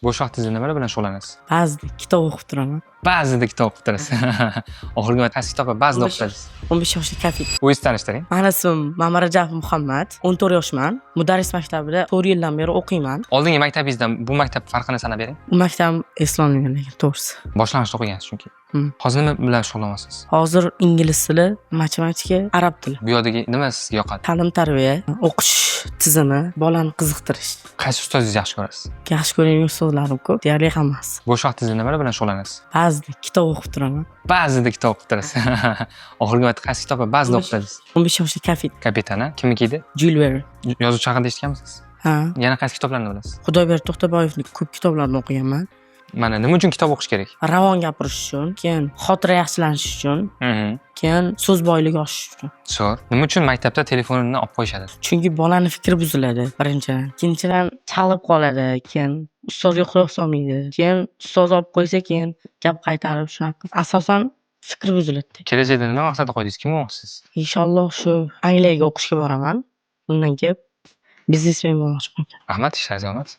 Bo'sh vaqtingizda nimalar bilan shug'ullanasiz? Ba'zida kitob o'qib turaman. Ba'zida kitob o'qib turasiz. Oxirgi marta qaysi kitobni ba'zida o'qib turasiz? 15 yoshli kafil. O'zingizni tanishtiring. Mani ismim Mamarajabov Muhammad. 14 yoshman. Mudarris maktabida 4 yildan beri o'qiyman. Oldingi maktabingizdan bu maktab farqini sanab bering. Bu maktab eslolmagan lekin to'g'risi. Boshlang'ich o'qigansiz chunki. Hozir nima bilan shug'ullanyapsiz? Hozir ingliz tili, matematika, arab tili. Bu yerdagi nima sizga yoqadi? Ta'lim-tarbiya, o'qish tizimi, bolani qiziqtirish. Qaysi ustozingizni yaxshi ko'rasiz? Yaxshi ko'rgan ustozlarim ko'p, deyarli hammasi. Bo'sh vaqtingizda nimalar bilan shug'ullanasiz? Ba'zida kitob o'qib turaman. Ba'zida kitob o'qib turasiz. Oxirgi marta qaysi kitobni ba'zida o'qib turasiz? 15 yoshli kafil. Kapitan, kimniki edi? Jules Verne. Yozuvchi haqida eshitganmisiz? Ha. Yana qaysi kitoblarni bilasiz? Xudoyberdi To'xtaboyevning ko'p kitoblarini o'qiganman. Mana nima uchun kitob o'qish kerak? Ravon gapirish uchun, keyin xotira yaxshilanish uchun, keyin so'z boyligi oshish uchun. Zo'r. Nima uchun maktabda telefonini olib qo'yishadi? Chunki bolani fikri buziladi, birinchidan. Ikkinchidan, chalib qoladi, keyin ustozga quloq solmaydi. Keyin ustoz olib qo'ysa, keyin gap qaytarib shunaqa. Asosan fikr buziladi. Kelajakda nima maqsadda qo'ydingiz? Kim bo'lmoqchisiz? Inshaalloh shu Angliyaga o'qishga boraman. Undan keyin biznesmen bo'lmoqchiman. Rahmat, ishlaringiz omad.